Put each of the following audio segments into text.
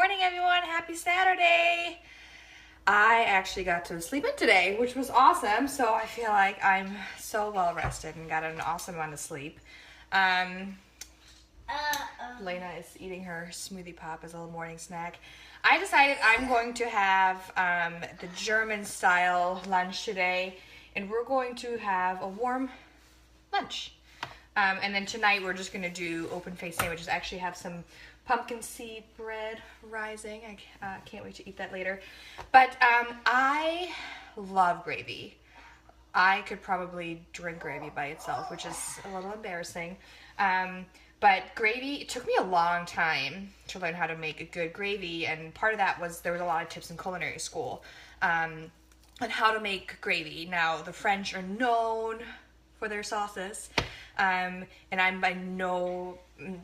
morning, everyone. Happy Saturday. I actually got to sleep in today, which was awesome. So I feel like I'm so well rested and got an awesome amount of sleep. Lena is eating her smoothie pop as a little morning snack. I decided I'm going to have the German style lunch today, and we're going to have a warm lunch. And then tonight we're just going to do open face sandwiches. I actually have some pumpkin seed bread rising. I can't wait to eat that later. But I love gravy. I could probably drink gravy by itself, which is a little embarrassing. But gravy, it took me a long time to learn how to make a good gravy. And part of that was there was a lot of tips in culinary school on how to make gravy. Now, the French are known for their sauces. And I'm by no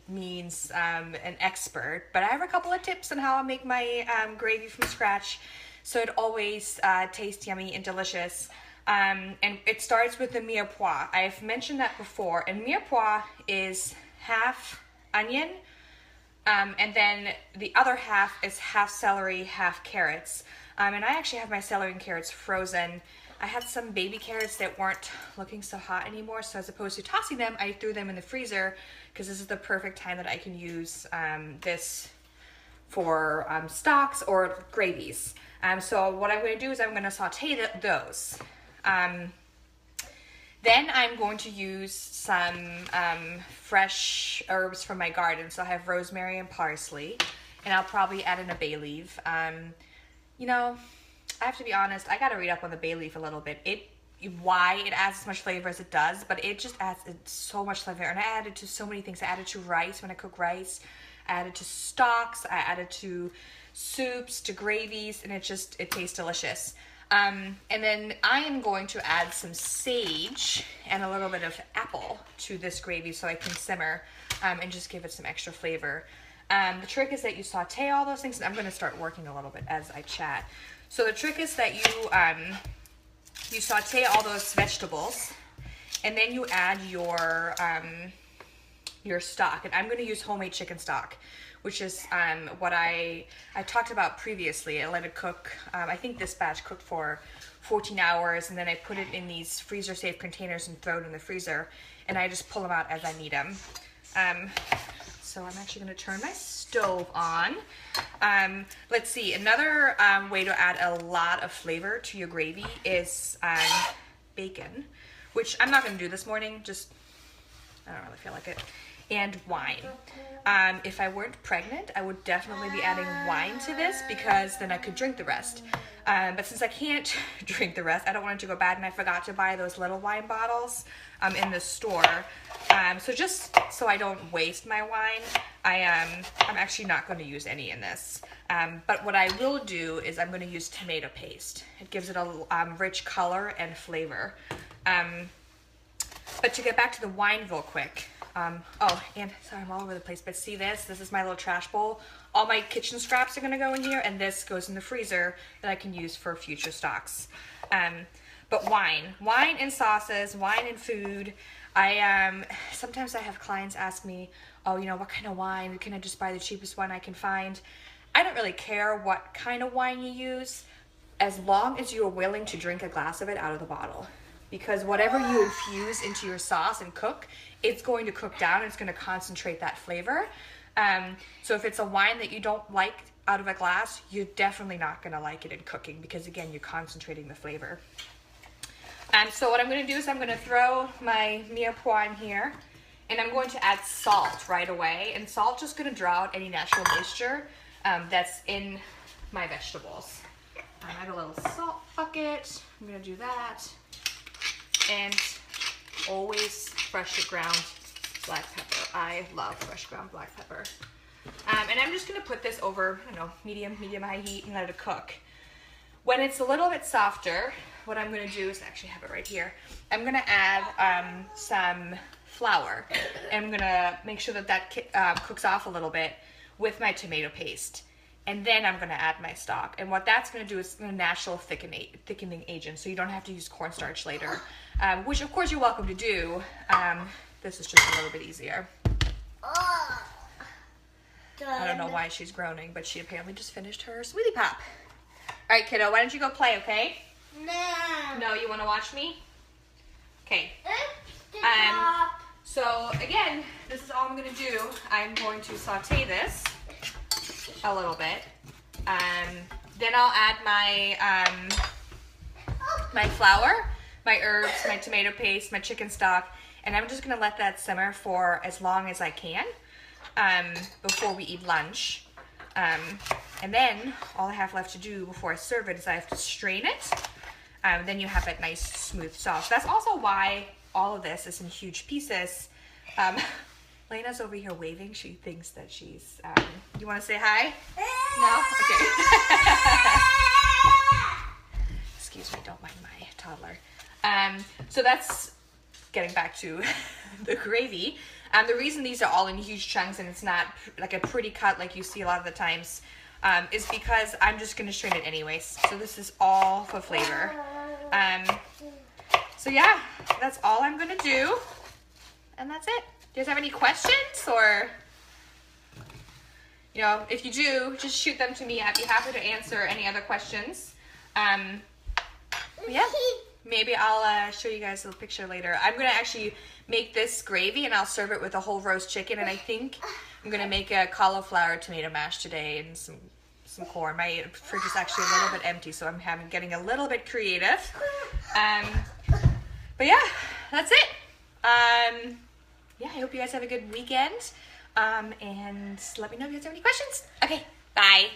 means an expert, but I have a couple of tips on how I make my gravy from scratch so it always tastes yummy and delicious. And it starts with the mirepoix. I've mentioned that before, and mirepoix is half onion, and then the other half is half celery, half carrots. And I actually have my celery and carrots frozen. I had some baby carrots that weren't looking so hot anymore, so as opposed to tossing them, I threw them in the freezer because this is the perfect time that I can use this for stocks or gravies. So what I'm going to do is I'm going to saute those. Then I'm going to use some fresh herbs from my garden. So I have rosemary and parsley, and I'll probably add in a bay leaf. You know, I have to be honest, I gotta read up on the bay leaf a little bit. Why it adds as much flavor as it does, but it just adds so much flavor. And I add it to so many things. I add it to rice when I cook rice. I add it to stocks. I add it to soups, to gravies, and it tastes delicious. And then I am going to add some sage and a little bit of apple to this gravy so I can simmer and just give it some extra flavor. The trick is that you saute all those things, and I'm going to start working a little bit as I chat. So the trick is that you saute all those vegetables, and then you add your stock. And I'm going to use homemade chicken stock, which is what I talked about previously. I let it cook. I think this batch cooked for 14 hours, and then I put it in these freezer-safe containers and throw it in the freezer, and I just pull them out as I need them. So I'm actually going to turn my stove on. Let's see, another way to add a lot of flavor to your gravy is bacon, which I'm not going to do this morning, just I don't really feel like it, and wine. If I weren't pregnant, I would definitely be adding wine to this because then I could drink the rest. But since I can't drink the rest, I don't want it to go bad, and I forgot to buy those little wine bottles in the store. So just so I don't waste my wine, I'm actually not going to use any in this. But what I will do is I'm going to use tomato paste. It gives it a rich color and flavor. But to get back to the wine real quick, oh, and sorry, I'm all over the place, but see this? This is my little trash bowl. All my kitchen scraps are going to go in here, and this goes in the freezer that I can use for future stocks. But wine and sauces, wine and food. Sometimes I have clients ask me, oh, you know, what kind of wine? Can I just buy the cheapest one I can find? I don't really care what kind of wine you use, as long as you're willing to drink a glass of it out of the bottle. Because whatever you infuse into your sauce and cook, it's going to cook down. It's going to concentrate that flavor. So if it's a wine that you don't like out of a glass, you're definitely not going to like it in cooking because, again, you're concentrating the flavor. So what I'm going to do is I'm going to throw my mirepoix in here, and I'm going to add salt right away. And salt just going to draw out any natural moisture that's in my vegetables. I have a little salt bucket. I'm going to do that. And always freshly ground black pepper. I love fresh ground black pepper. And I'm just going to put this over, I don't know, medium high heat and let it cook. When it's a little bit softer, what I'm going to do is actually have it right here. I'm going to add some flour. And I'm going to make sure that cooks off a little bit with my tomato paste. And then I'm going to add my stock. And what that's going to do is a natural thickening agent, so you don't have to use cornstarch later, which of course you're welcome to do. This is just a little bit easier. I don't don't know why she's groaning, but she apparently just finished her smoothie pop. All right, kiddo, why don't you go play, okay? No. No, you want to watch me? Okay. So again, this is all I'm gonna do. I'm going to saute this a little bit. Then I'll add my my flour, my herbs, my tomato paste, my chicken stock, and I'm just gonna let that simmer for as long as I can before we eat lunch. And then all I have left to do before I serve it is I have to strain it. Then you have that nice smooth sauce. That's also why all of this is in huge pieces. Lena's over here waving. She thinks that she's, you want to say hi? No? Okay. Excuse me, don't mind my toddler. So that's getting back to the gravy. The reason these are all in huge chunks and it's not like a pretty cut like you see a lot of the times is because I'm just going to strain it anyways. So this is all for flavor. So yeah, that's all I'm going to do. And that's it. Do you guys have any questions? Or, you know, if you do, just shoot them to me. I'd be happy to answer any other questions. Yeah, maybe I'll show you guys a little picture later. I'm going to actually make this gravy and I'll serve it with a whole roast chicken. And I think I'm going to make a cauliflower tomato mash today and some corn. My fridge is actually a little bit empty, so I'm getting a little bit creative. But yeah, that's it. Yeah, I hope you guys have a good weekend. And let me know if you guys have any questions. Okay, bye.